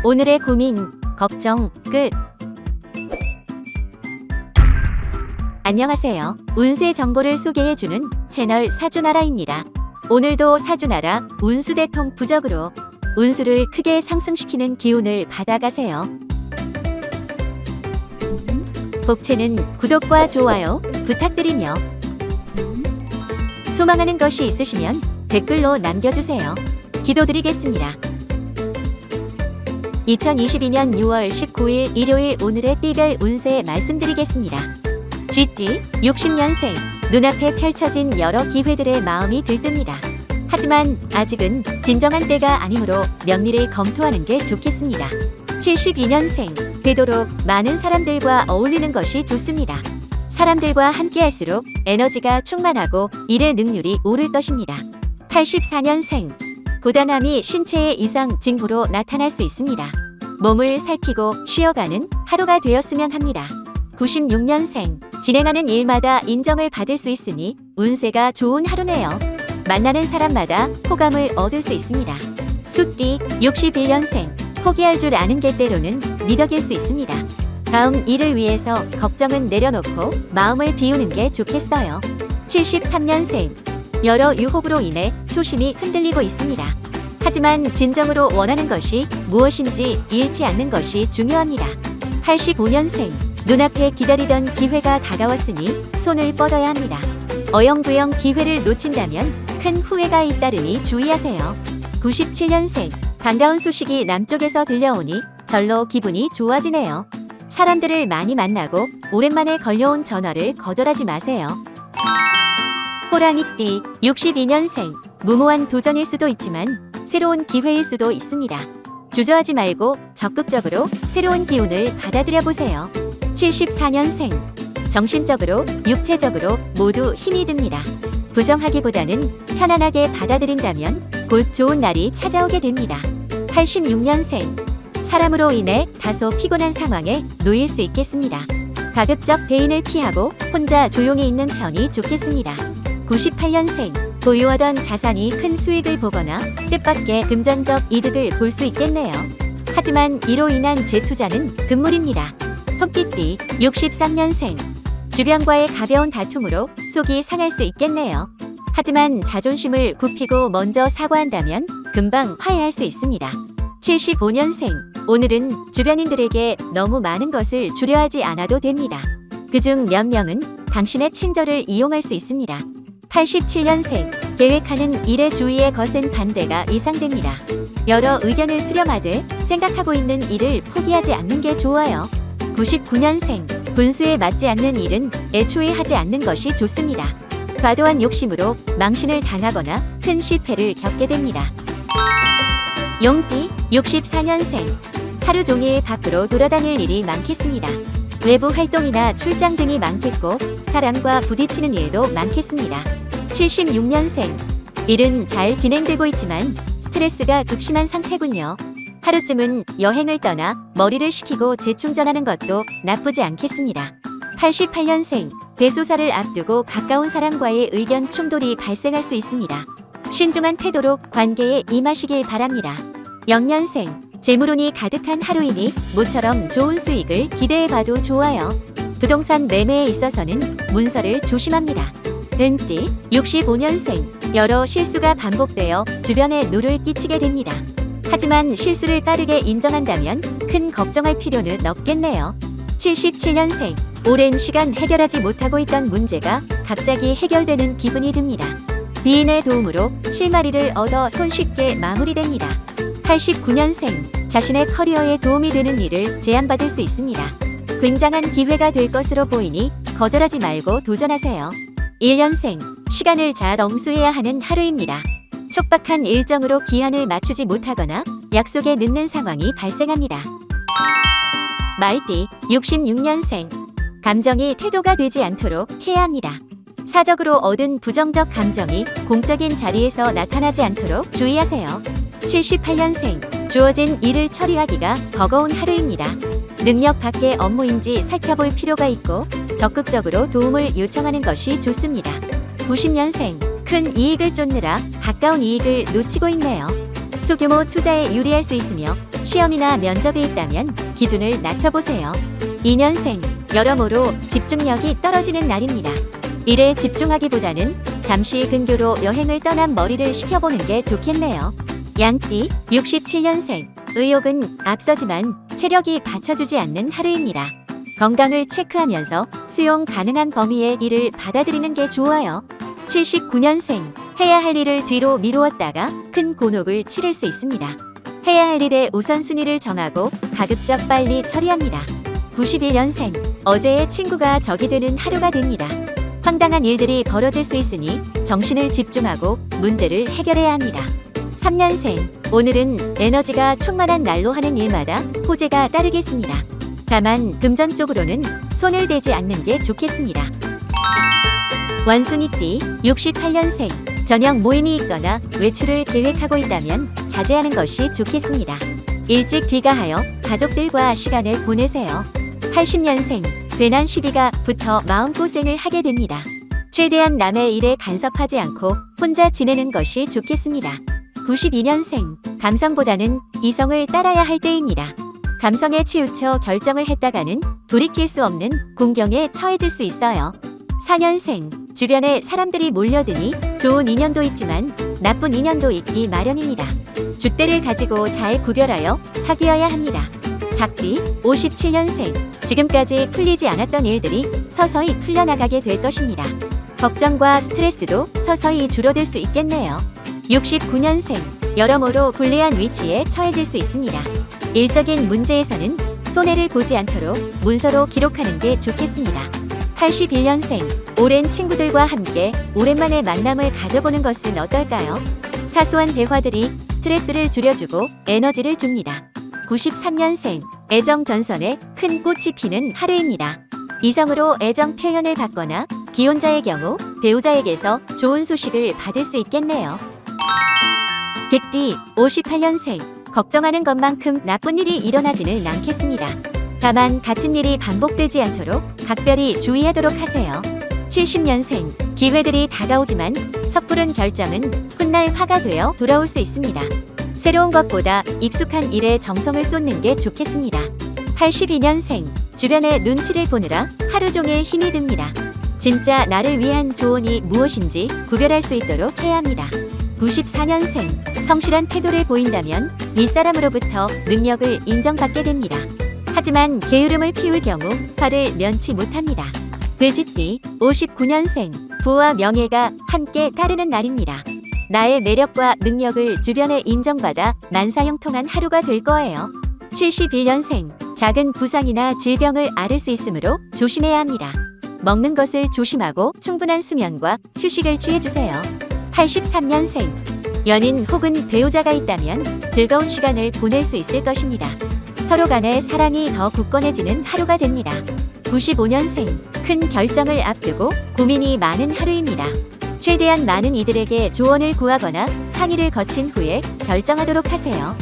오늘의 고민, 걱정 끝. 안녕하세요. 운세 정보를 소개해주는 채널 사주나라입니다. 오늘도 사주나라 운수대통 부적으로 운수를 크게 상승시키는 기운을 받아가세요. 복채는 구독과 좋아요 부탁드리며 소망하는 것이 있으시면 댓글로 남겨주세요. 기도드리겠습니다. 2022년 6월 19일 일요일 오늘의 띠별 운세 말씀드리겠습니다. 쥐띠 60년생 눈앞에 펼쳐진 여러 기회들의 마음이 들뜹니다. 하지만 아직은 진정한 때가 아니므로 면밀히 검토하는 게 좋겠습니다. 72년생 되도록 많은 사람들과 어울리는 것이 좋습니다. 사람들과 함께할수록 에너지가 충만하고 일의 능률이 오를 것입니다. 84년생 고단함이 신체의 이상 징후로 나타날 수 있습니다. 몸을 살피고 쉬어가는 하루가 되었으면 합니다. 96년생 진행하는 일마다 인정을 받을 수 있으니 운세가 좋은 하루네요. 만나는 사람마다 호감을 얻을 수 있습니다. 숫띠 61년생 포기할 줄 아는 게 때로는 미덕일 수 있습니다. 다음 일을 위해서 걱정은 내려놓고 마음을 비우는 게 좋겠어요. 73년생 여러 유혹으로 인해 초심이 흔들리고 있습니다. 하지만 진정으로 원하는 것이 무엇인지 잃지 않는 것이 중요합니다. 85년생 눈앞에 기다리던 기회가 다가왔으니 손을 뻗어야 합니다. 어영부영 기회를 놓친다면 큰 후회가 잇따르니 주의하세요. 97년생 반가운 소식이 남쪽에서 들려오니 절로 기분이 좋아지네요. 사람들을 많이 만나고 오랜만에 걸려온 전화를 거절하지 마세요. 호랑이띠 62년생 무모한 도전일 수도 있지만 새로운 기회일 수도 있습니다. 주저하지 말고 적극적으로 새로운 기운을 받아들여 보세요. 74년생 정신적으로 육체적으로 모두 힘이 듭니다. 부정하기보다는 편안하게 받아들인다면 곧 좋은 날이 찾아오게 됩니다. 86년생 사람으로 인해 다소 피곤한 상황에 놓일 수 있겠습니다. 가급적 대인을 피하고 혼자 조용히 있는 편이 좋겠습니다. 98년생 보유하던 자산이 큰 수익을 보거나 뜻밖의 금전적 이득을 볼 수 있겠네요. 하지만 이로 인한 재투자는 금물입니다. 토끼띠 63년생 주변과의 가벼운 다툼으로 속이 상할 수 있겠네요. 하지만 자존심을 굽히고 먼저 사과한다면 금방 화해할 수 있습니다. 75년생 오늘은 주변인들에게 너무 많은 것을 주려하지 않아도 됩니다. 그중 몇 명은 당신의 친절을 이용할 수 있습니다. 87년생 계획하는 일의 주위의 거센 반대가 예상됩니다. 여러 의견을 수렴하되 생각하고 있는 일을 포기하지 않는 게 좋아요. 99년생 분수에 맞지 않는 일은 애초에 하지 않는 것이 좋습니다. 과도한 욕심으로 망신을 당하거나 큰 실패를 겪게 됩니다. 용띠 64년생 하루 종일 밖으로 돌아다닐 일이 많겠습니다. 외부 활동이나 출장 등이 많겠고 사람과 부딪히는 일도 많겠습니다. 76년생 일은 잘 진행되고 있지만 스트레스가 극심한 상태군요. 하루쯤은 여행을 떠나 머리를 식히고 재충전하는 것도 나쁘지 않겠습니다. 88년생 대소사를 앞두고 가까운 사람과의 의견 충돌이 발생할 수 있습니다. 신중한 태도로 관계에 임하시길 바랍니다. 0년생 재물운이 가득한 하루이니 모처럼 좋은 수익을 기대해봐도 좋아요. 부동산 매매에 있어서는 문서를 조심합니다. 은띠 65년생 여러 실수가 반복되어 주변에 누를 끼치게 됩니다. 하지만 실수를 빠르게 인정한다면 큰 걱정할 필요는 없겠네요. 77년생 오랜 시간 해결하지 못하고 있던 문제가 갑자기 해결되는 기분이 듭니다. 지인의 도움으로 실마리를 얻어 손쉽게 마무리됩니다. 89년생 자신의 커리어에 도움이 되는 일을 제안받을 수 있습니다. 굉장한 기회가 될 것으로 보이니 거절하지 말고 도전하세요. 1년생 시간을 잘 엄수해야 하는 하루입니다. 촉박한 일정으로 기한을 맞추지 못하거나 약속에 늦는 상황이 발생합니다. 말띠 66년생 감정이 태도가 되지 않도록 해야 합니다. 사적으로 얻은 부정적 감정이 공적인 자리에서 나타나지 않도록 주의하세요. 78년생 주어진 일을 처리하기가 버거운 하루입니다. 능력 밖의 업무인지 살펴볼 필요가 있고 적극적으로 도움을 요청하는 것이 좋습니다. 90년생 큰 이익을 쫓느라 가까운 이익을 놓치고 있네요. 소규모 투자에 유리할 수 있으며 시험이나 면접이 있다면 기준을 낮춰보세요. 2년생, 여러모로 집중력이 떨어지는 날입니다. 일에 집중하기보다는 잠시 근교로 여행을 떠난 머리를 식혀보는 게 좋겠네요. 양띠, 67년생, 의욕은 앞서지만 체력이 받쳐주지 않는 하루입니다. 건강을 체크하면서 수용 가능한 범위의 일을 받아들이는 게 좋아요. 79년생, 해야 할 일을 뒤로 미루었다가 큰 곤혹을 치를 수 있습니다. 해야 할 일의 우선순위를 정하고 가급적 빨리 처리합니다. 91년생, 어제의 친구가 적이 되는 하루가 됩니다. 황당한 일들이 벌어질 수 있으니 정신을 집중하고 문제를 해결해야 합니다. 3년생, 오늘은 에너지가 충만한 날로 하는 일마다 호재가 따르겠습니다. 다만 금전 쪽으로는 손을 대지 않는 게 좋겠습니다. 원숭이띠, 68년생, 저녁 모임이 있거나 외출을 계획하고 있다면 자제하는 것이 좋겠습니다. 일찍 귀가하여 가족들과 시간을 보내세요. 80년생, 괜한 시비가 붙어 마음고생을 하게 됩니다. 최대한 남의 일에 간섭하지 않고 혼자 지내는 것이 좋겠습니다. 92년생, 감성보다는 이성을 따라야 할 때입니다. 감성에 치우쳐 결정을 했다가는 돌이킬 수 없는 공경에 처해질 수 있어요. 4년생, 주변에 사람들이 몰려드니 좋은 인연도 있지만 나쁜 인연도 있기 마련입니다. 줏대를 가지고 잘 구별하여 사귀어야 합니다. 작띠, 57년생, 지금까지 풀리지 않았던 일들이 서서히 풀려나가게 될 것입니다. 걱정과 스트레스도 서서히 줄어들 수 있겠네요. 69년생, 여러모로 불리한 위치에 처해질 수 있습니다. 일적인 문제에서는 손해를 보지 않도록 문서로 기록하는 게 좋겠습니다. 81년생, 오랜 친구들과 함께 오랜만에 만남을 가져보는 것은 어떨까요? 사소한 대화들이 스트레스를 줄여주고 에너지를 줍니다. 93년생, 애정 전선에 큰 꽃이 피는 하루입니다. 이성으로 애정 표현을 받거나 기혼자의 경우 배우자에게서 좋은 소식을 받을 수 있겠네요. 개띠, 58년생, 걱정하는 것만큼 나쁜 일이 일어나지는 않겠습니다. 다만 같은 일이 반복되지 않도록 각별히 주의하도록 하세요. 70년생, 기회들이 다가오지만 섣부른 결정은 훗날 화가 되어 돌아올 수 있습니다. 새로운 것보다 익숙한 일에 정성을 쏟는 게 좋겠습니다. 82년생, 주변의 눈치를 보느라 하루 종일 힘이 듭니다. 진짜 나를 위한 조언이 무엇인지 구별할 수 있도록 해야 합니다. 94년생, 성실한 태도를 보인다면 윗사람으로부터 능력을 인정받게 됩니다. 하지만 게으름을 피울 경우 화를 면치 못합니다. 돼지띠, 59년생, 부와 명예가 함께 따르는 날입니다. 나의 매력과 능력을 주변에 인정받아 만사형통한 하루가 될 거예요. 71년생, 작은 부상이나 질병을 앓을 수 있으므로 조심해야 합니다. 먹는 것을 조심하고 충분한 수면과 휴식을 취해주세요. 83년생, 연인 혹은 배우자가 있다면 즐거운 시간을 보낼 수 있을 것입니다. 서로 간의 사랑이 더 굳건해지는 하루가 됩니다. 95년생, 큰 결정을 앞두고 고민이 많은 하루입니다. 최대한 많은 이들에게 조언을 구하거나 상의를 거친 후에 결정하도록 하세요.